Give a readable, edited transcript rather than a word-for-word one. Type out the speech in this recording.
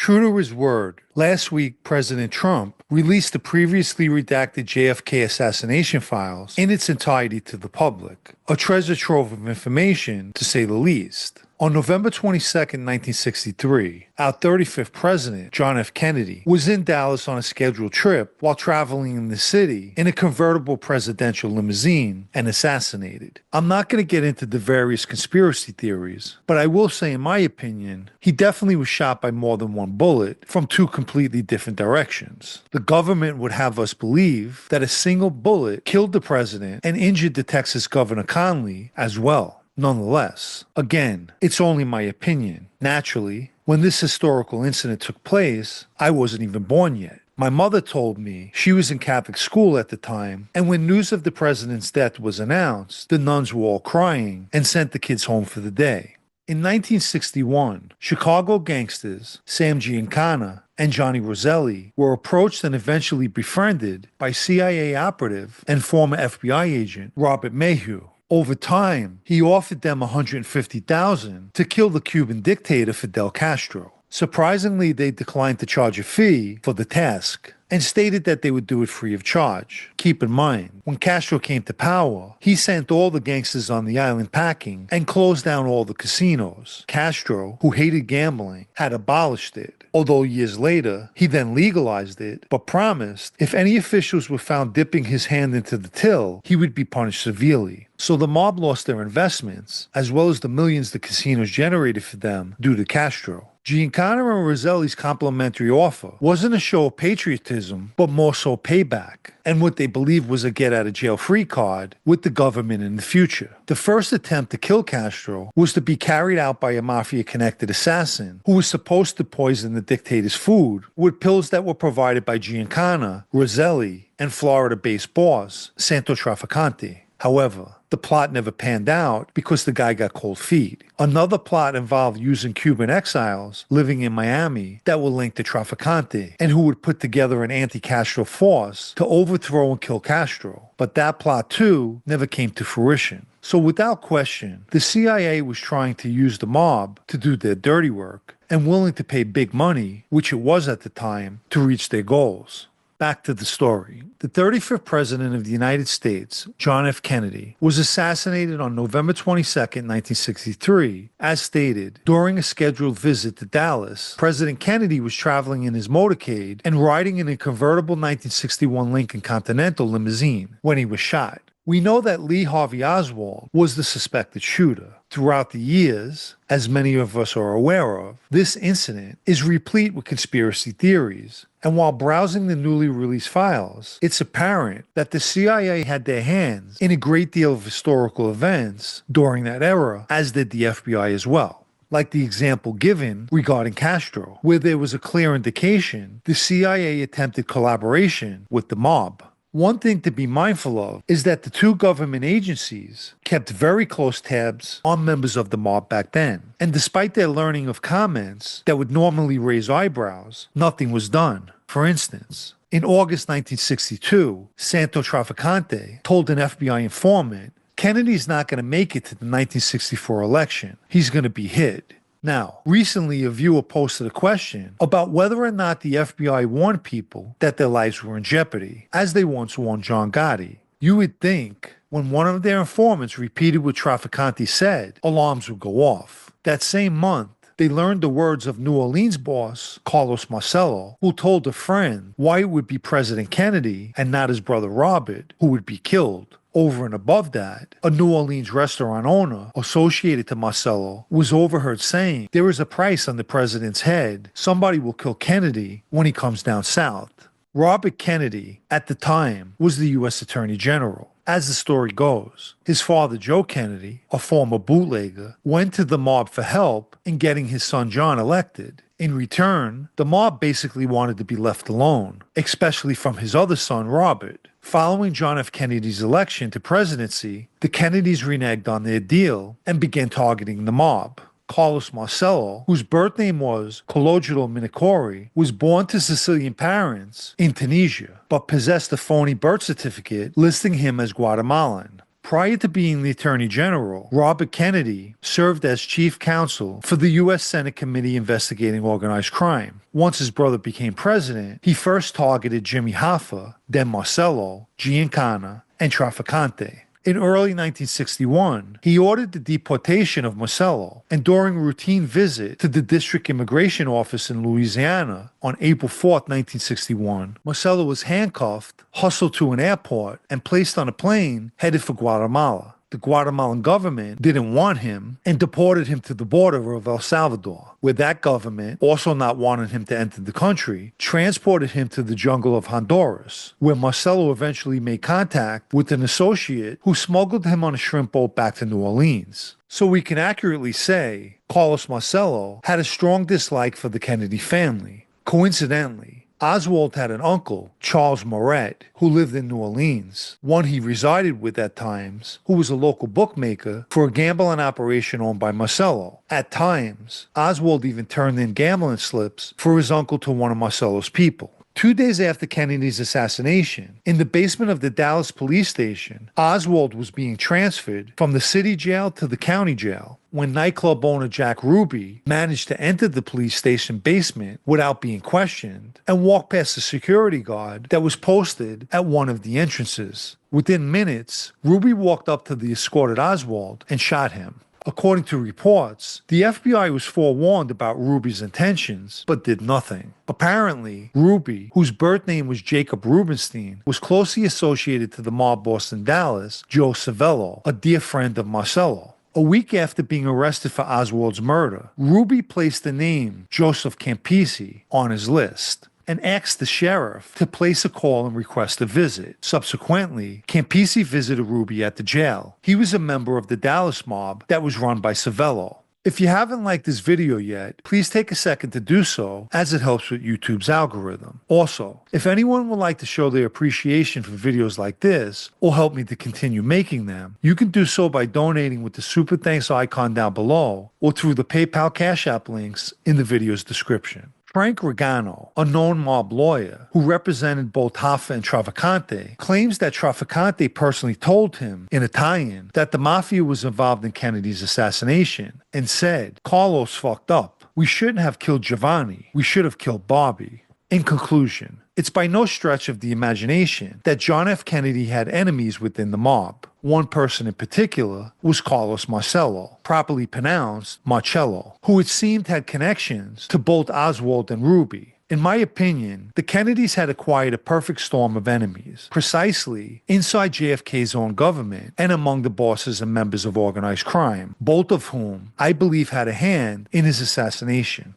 True to his word, last week President Trump released the previously redacted JFK assassination files in its entirety to the public, a treasure trove of information to say the least. On November 22, 1963, our 35th president, John F. Kennedy, was in Dallas on a scheduled trip while traveling in the city in a convertible presidential limousine and assassinated. I'm not going to get into the various conspiracy theories, but I will say, in my opinion, he definitely was shot by more than one bullet from two completely different directions. The government would have us believe that a single bullet killed the president and injured the Texas Governor Conley as well. Nonetheless, again, it's only my opinion. Naturally, when this historical incident took place, I wasn't even born yet. My mother told me she was in Catholic school at the time, and when news of the president's death was announced, the nuns were all crying and sent the kids home for the day. In 1961, Chicago gangsters Sam Giancana and Johnny Roselli were approached and eventually befriended by CIA operative and former FBI agent Robert Mayhew. Over time, he offered them $150,000 to kill the Cuban dictator Fidel Castro. Surprisingly, they declined to charge a fee for the task and stated that they would do it free of charge. Keep in mind, when Castro came to power, he sent all the gangsters on the island packing and closed down all the casinos. Castro, who hated gambling, had abolished it, although years later, he then legalized it, but promised if any officials were found dipping his hand into the till, he would be punished severely. So the mob lost their investments, as well as the millions the casinos generated for them due to Castro. Giancana and Roselli's complimentary offer wasn't a show of patriotism, but more so payback, and what they believed was a get-out-of-jail-free card with the government in the future. The first attempt to kill Castro was to be carried out by a mafia-connected assassin who was supposed to poison the dictator's food with pills that were provided by Giancana, Roselli, and Florida-based boss Santo Trafficante. However, the plot never panned out because the guy got cold feet. Another plot involved using Cuban exiles living in Miami that were linked to Trafficante and who would put together an anti-Castro force to overthrow and kill Castro. But that plot, too, never came to fruition. So without question, the CIA was trying to use the mob to do their dirty work and willing to pay big money, which it was at the time, to reach their goals. Back to the story. The 35th President of the United States, John F. Kennedy, was assassinated on November 22, 1963. As stated, during a scheduled visit to Dallas, President Kennedy was traveling in his motorcade and riding in a convertible 1961 Lincoln Continental limousine when he was shot. We know that Lee Harvey Oswald was the suspected shooter. Throughout the years, as many of us are aware of, this incident is replete with conspiracy theories. And while browsing the newly released files, it's apparent that the CIA had their hands in a great deal of historical events during that era, as did the FBI as well. Like the example given regarding Castro, where there was a clear indication the CIA attempted collaboration with the mob. One thing to be mindful of is that the two government agencies kept very close tabs on members of the mob back then. And despite their learning of comments that would normally raise eyebrows, nothing was done. For instance, in August 1962, Santo Trafficante told an FBI informant, "Kennedy's not going to make it to the 1964 election. He's going to be hit." Now, recently a viewer posted a question about whether or not the FBI warned people that their lives were in jeopardy, as they once warned John Gotti. You would think when one of their informants repeated what Trafficante said, alarms would go off. That same month, they learned the words of New Orleans boss Carlos Marcello, who told a friend why it would be President Kennedy and not his brother Robert who would be killed. Over and above that, a New Orleans restaurant owner associated to Marcello was overheard saying, "There is a price on the president's head. Somebody will kill Kennedy when he comes down south." Robert Kennedy, at the time, was the U.S. Attorney General. As the story goes, his father, Joe Kennedy, a former bootlegger, went to the mob for help in getting his son John elected. In return, the mob basically wanted to be left alone, especially from his other son, Robert. Following John F. Kennedy's election to presidency, the Kennedys reneged on their deal and began targeting the mob. Carlos Marcello, whose birth name was Cologilo Minacori, was born to Sicilian parents in Tunisia, but possessed a phony birth certificate listing him as Guatemalan. Prior to being the Attorney General, Robert Kennedy served as chief counsel for the U.S. Senate Committee investigating organized crime. Once his brother became president, he first targeted Jimmy Hoffa, then Marcello, Giancana, and Trafficante. In early 1961, he ordered the deportation of Marcello, and during a routine visit to the district immigration office in Louisiana on April 4, 1961, Marcello was handcuffed, hustled to an airport, and placed on a plane headed for Guatemala. The Guatemalan government didn't want him and deported him to the border of El Salvador, where that government, also not wanting him to enter the country, transported him to the jungle of Honduras, where Marcello eventually made contact with an associate who smuggled him on a shrimp boat back to New Orleans. So we can accurately say Carlos Marcello had a strong dislike for the Kennedy family. Coincidentally, Oswald had an uncle, Charles Moret, who lived in New Orleans, one he resided with at times, who was a local bookmaker for a gambling operation owned by Marcello. At times, Oswald even turned in gambling slips for his uncle to one of Marcello's people. 2 days after Kennedy's assassination, in the basement of the Dallas police station, Oswald was being transferred from the city jail to the county jail when nightclub owner Jack Ruby managed to enter the police station basement without being questioned and walk past the security guard that was posted at one of the entrances. Within minutes, Ruby walked up to the escorted Oswald and shot him. According to reports, the FBI was forewarned about Ruby's intentions, but did nothing. Apparently, Ruby, whose birth name was Jacob Rubenstein, was closely associated to the mob boss in Dallas, Joe Savello, a dear friend of Marcello. A week after being arrested for Oswald's murder, Ruby placed the name Joseph Campisi on his list and asked the sheriff to place a call and request a visit. Subsequently, Campisi visited Ruby at the jail. He was a member of the Dallas mob that was run by Savello. If you haven't liked this video yet, please take a second to do so, as it helps with YouTube's algorithm. Also, if anyone would like to show their appreciation for videos like this, or help me to continue making them, you can do so by donating with the Super Thanks icon down below, or through the PayPal Cash App links in the video's description. Frank Regano, a known mob lawyer who represented both Hoffa and Trafficante, claims that Trafficante personally told him, in Italian, that the Mafia was involved in Kennedy's assassination and said, "Carlos fucked up. We shouldn't have killed Giovanni. We should have killed Bobby." In conclusion, it's by no stretch of the imagination that John F. Kennedy had enemies within the mob. One person in particular was Carlos Marcello, properly pronounced Marcello, who it seemed had connections to both Oswald and Ruby. In my opinion, the Kennedys had acquired a perfect storm of enemies, precisely inside JFK's own government and among the bosses and members of organized crime, both of whom I believe had a hand in his assassination.